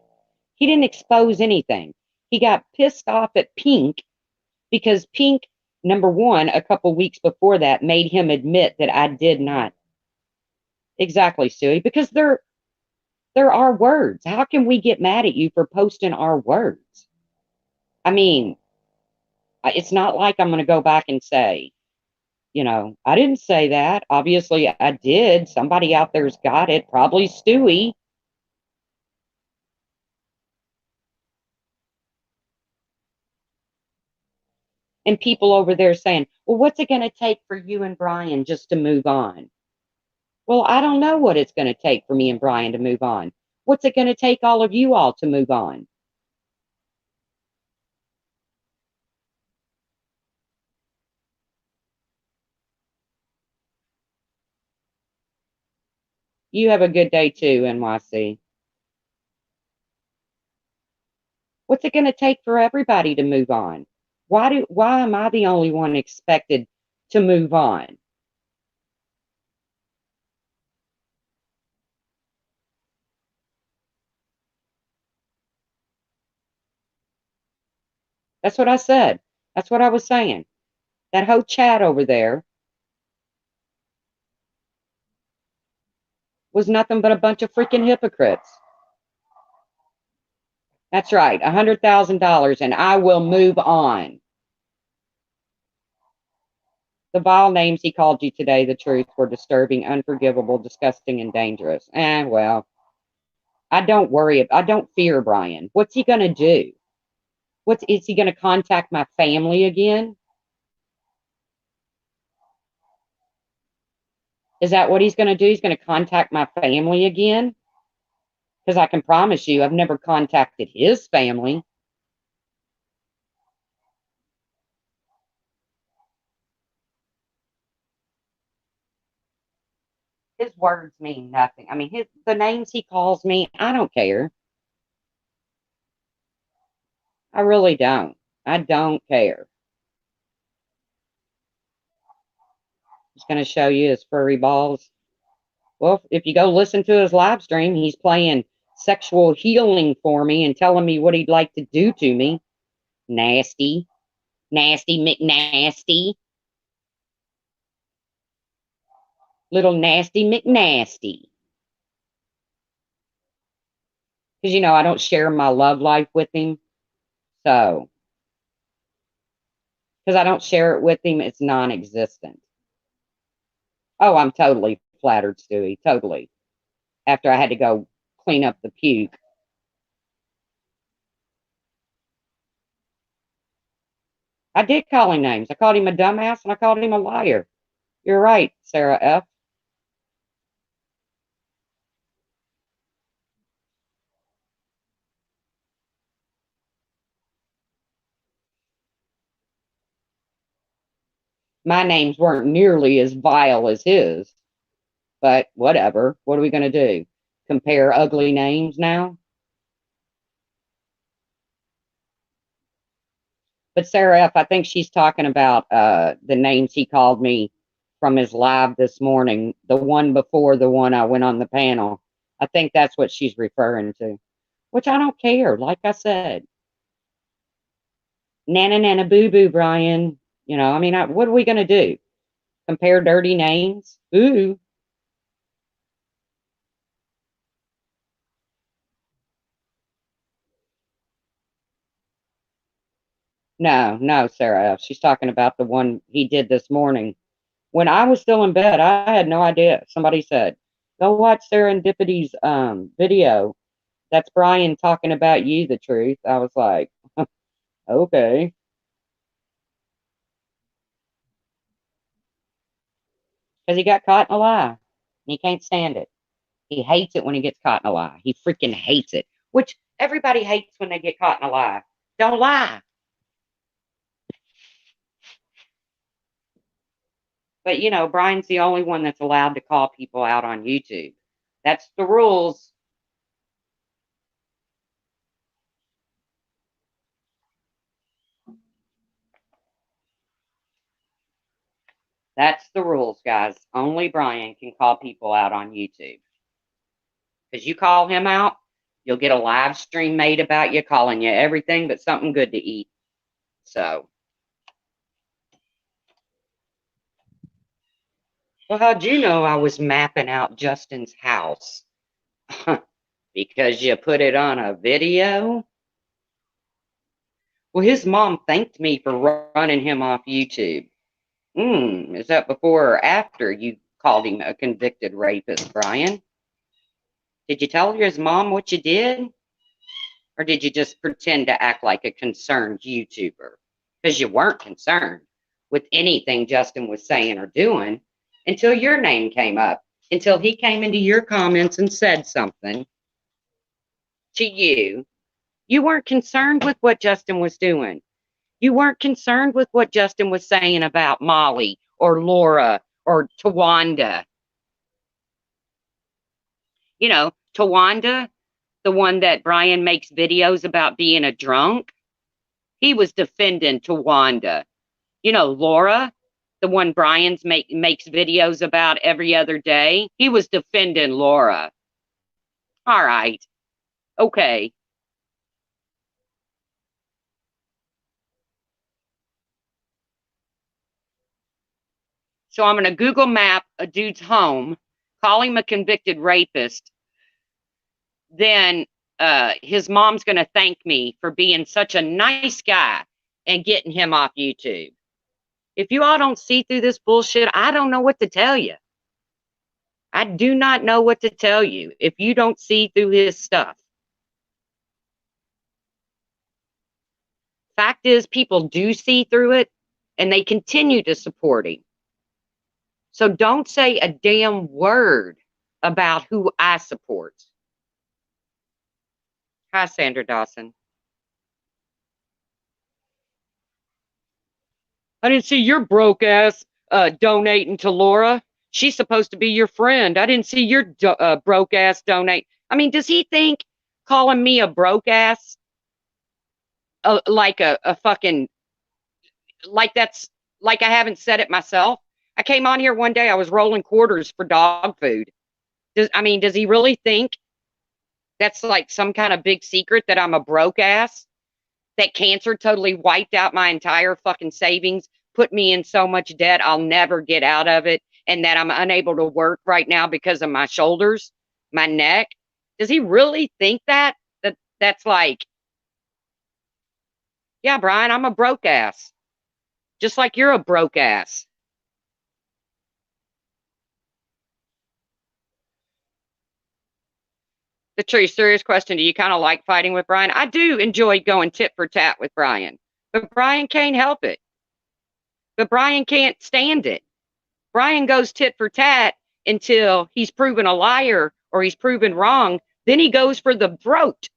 He didn't expose anything. He got pissed off at Pink because Pink, number one, a couple weeks before that, made him admit that I did not. Exactly, Suey, because they're our words. How can we get mad at you for posting our words? I mean, it's not like I'm going to go back and say, I didn't say that. Obviously, I did. Somebody out there's got it, probably Stewie. And people over there saying, well, what's it going to take for you and Brian just to move on? Well, I don't know what it's going to take for me and Brian to move on. What's it going to take all of you all to move on? You have a good day too, NYC. What's it going to take for everybody to move on? Why am I the only one expected to move on? That's what I said. That's what I was saying. That whole chat over there was nothing but a bunch of freaking hypocrites. That's right, $100,000, and I will move on. The vile names he called you today, the truth, were disturbing, unforgivable, disgusting, and dangerous. Well, I don't worry. I don't fear Brian. What's he going to do? Is he going to contact my family again? Is that what he's going to do? He's going to contact my family again? Because I can promise you, I've never contacted his family. His words mean nothing. I mean, the names he calls me, I don't care. I really don't. I don't care. He's going to show you his furry balls. Well, if you go listen to his live stream, he's playing sexual healing for me and telling me what he'd like to do to me. Nasty. Nasty McNasty. Little nasty McNasty. Because, I don't share my love life with him. So, because I don't share it with him, it's non existent. Oh, I'm totally flattered, Stewie. Totally. After I had to go clean up the puke. I did call him names. I called him a dumbass and I called him a liar. You're right, Sarah F. My names weren't nearly as vile as his, but whatever. What are we going to do? Compare ugly names now? But Sarah F., I think she's talking about the names he called me from his live this morning, the one before the one I went on the panel. I think that's what she's referring to, which I don't care. Like I said, nana nana boo boo, Brian. What are we going to do? Compare dirty names? Ooh. No, no, Sarah F. She's talking about the one he did this morning. When I was still in bed, I had no idea. Somebody said, go watch Serendipity's video. That's Brian talking about you, the truth. I was like, okay. Because he got caught in a lie. And he can't stand it. He hates it when he gets caught in a lie. He freaking hates it, which everybody hates when they get caught in a lie. Don't lie. But, Brian's the only one that's allowed to call people out on YouTube. That's the rules. That's the rules, guys. Only Brian can call people out on YouTube. Because you call him out, you'll get a live stream made about you, calling you everything but something good to eat. So, well, how'd you know I was mapping out Justin's house? Because you put it on a video? Well, his mom thanked me for running him off YouTube. Is that before or after you called him a convicted rapist, Brian? Did you tell his mom what you did? Or did you just pretend to act like a concerned YouTuber? Because you weren't concerned with anything Justin was saying or doing until your name came up, until he came into your comments and said something to you. You weren't concerned with what Justin was doing. You weren't concerned with what Justin was saying about Molly or Laura or Tawanda. Tawanda, the one that Brian makes videos about being a drunk, he was defending Tawanda. Laura, the one Brian's makes videos about every other day, he was defending Laura. All right. Okay. So I'm going to Google map a dude's home, call him a convicted rapist. Then his mom's going to thank me for being such a nice guy and getting him off YouTube. If you all don't see through this bullshit, I don't know what to tell you. I do not know what to tell you if you don't see through his stuff. Fact is, people do see through it and they continue to support him. So don't say a damn word about who I support. Hi, Sandra Dawson. I didn't see your broke ass donating to Laura. She's supposed to be your friend. I didn't see your broke ass donate. I mean, does he think calling me a broke ass like a fucking, like that's, like I haven't said it myself? I came on here one day, I was rolling quarters for dog food. Does he really think that's like some kind of big secret that I'm a broke ass? That cancer totally wiped out my entire fucking savings, put me in so much debt I'll never get out of it, and that I'm unable to work right now because of my shoulders, my neck. Does he really think that That's like, yeah, Brian, I'm a broke ass. Just like you're a broke ass. The true serious question, do you kind of like fighting with Brian? I do enjoy going tit for tat with Brian, but Brian can't help it. But Brian can't stand it. Brian goes tit for tat until he's proven a liar or he's proven wrong. Then he goes for the throat.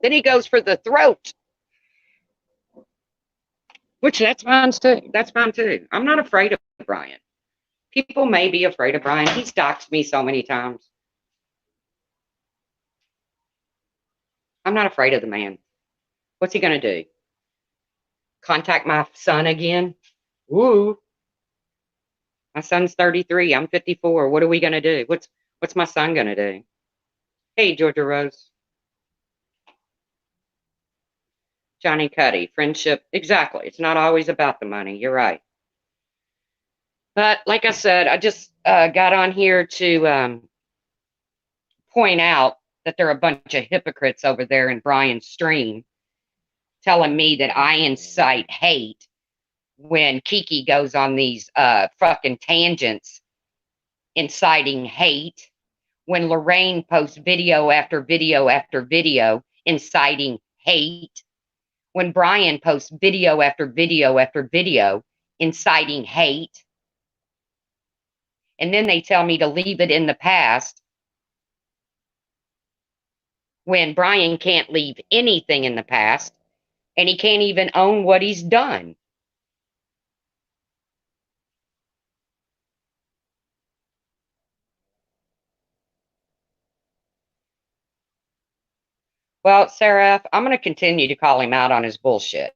Then he goes for the throat, which that's fine too. That's fine too. I'm not afraid of Brian. People may be afraid of Brian. He's doxed me so many times. I'm not afraid of the man. What's he going to do? Contact my son again? Woo. My son's 33. I'm 54. What are we going to do? What's my son going to do? Hey, Georgia Rose. Johnny Cuddy, friendship. Exactly. It's not always about the money. You're right. But like I said, I just got on here to point out that there are a bunch of hypocrites over there in Brian's stream telling me that I incite hate when Kiki goes on these fucking tangents inciting hate, when Lorraine posts video after video after video inciting hate, when Brian posts video after video after video inciting hate, and then they tell me to leave it in the past when Brian can't leave anything in the past and he can't even own what he's done. Well, Sarah, I'm going to continue to call him out on his bullshit.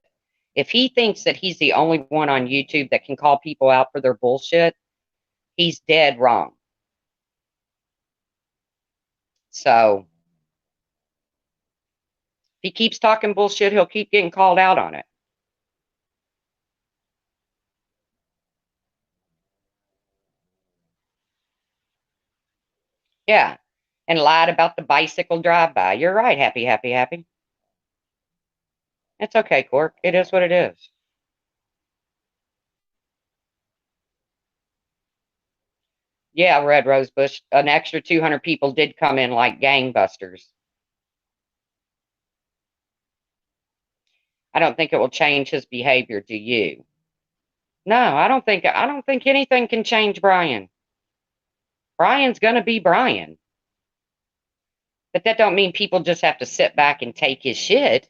If he thinks that he's the only one on YouTube that can call people out for their bullshit, he's dead wrong. So if he keeps talking bullshit, he'll keep getting called out on it. Yeah. And lied about the bicycle drive-by. You're right, happy, happy, happy. It's okay, Cork. It is what it is. Yeah, Red Rosebush. An extra 200 people did come in like gangbusters. I don't think it will change his behavior, do you? No, I don't think anything can change Brian. Brian's gonna be Brian. But that don't mean people just have to sit back and take his shit.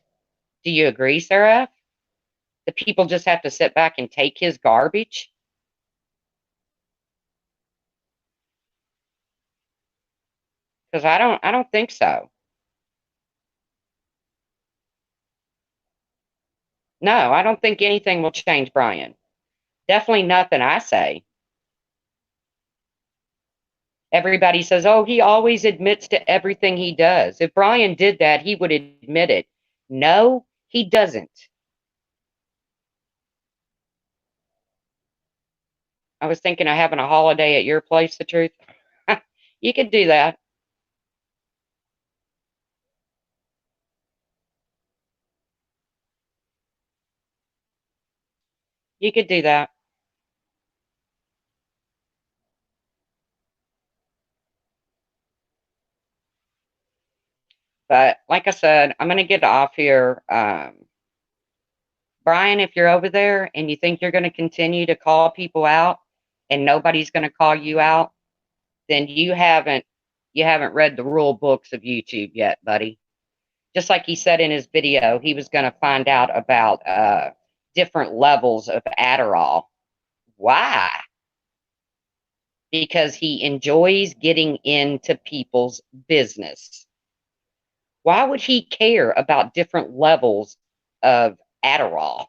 Do you agree, Sarah? That people just have to sit back and take his garbage? Because I don't think so. No, I don't think anything will change Brian. Definitely nothing I say. Everybody says, oh, he always admits to everything he does. If Brian did that, he would admit it. No, he doesn't. I was thinking of having a holiday at your place, the truth. You could do that. You could do that. But like I said, I'm going to get off here. Brian, if you're over there and you think you're going to continue to call people out and nobody's going to call you out, then you haven't read the rule books of YouTube yet, buddy. Just like he said in his video, he was going to find out about different levels of Adderall. Why? Because he enjoys getting into people's business. Why would he care about different levels of Adderall?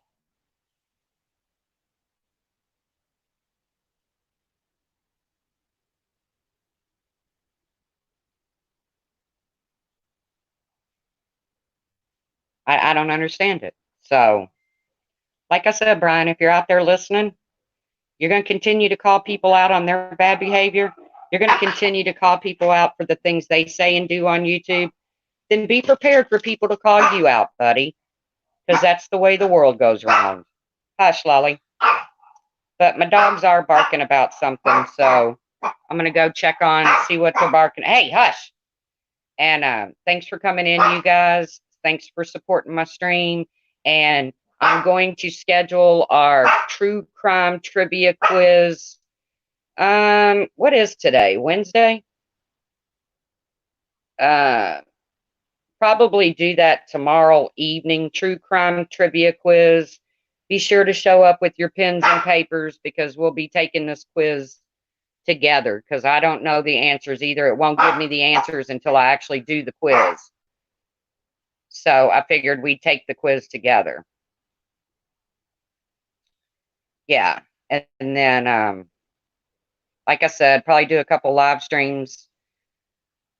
I don't understand it. So, like I said, Brian, if you're out there listening, You're going to continue to call people out on their bad behavior. You're going to continue to call people out for the things they say and do on YouTube. Then be prepared for people to call you out, buddy, because that's the way the world goes round. Hush, Lolly. But my dogs are barking about something, so I'm going to go check on, see what they're barking. Hey, hush. And thanks for coming in, you guys. Thanks for supporting my stream. And I'm going to schedule our true crime trivia quiz. What is today? Wednesday? Probably do that tomorrow evening. True crime trivia quiz. Be sure to show up with your pens and papers because we'll be taking this quiz together because I don't know the answers either. It won't give me the answers until I actually do the quiz. So I figured we'd take the quiz together. Yeah. And then, like I said, probably do a couple live streams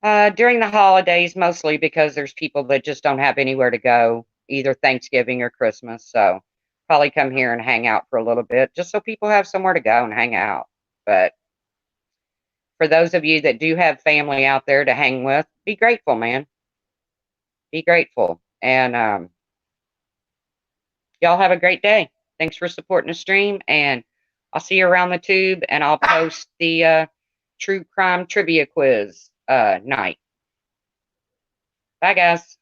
during the holidays, mostly because there's people that just don't have anywhere to go, either Thanksgiving or Christmas. So probably come here and hang out for a little bit just so people have somewhere to go and hang out. But for those of you that do have family out there to hang with, be grateful, man. Be grateful. And y'all have a great day. Thanks for supporting the stream. And I'll see you around the tube. And I'll post the true crime trivia quiz night. Bye, guys.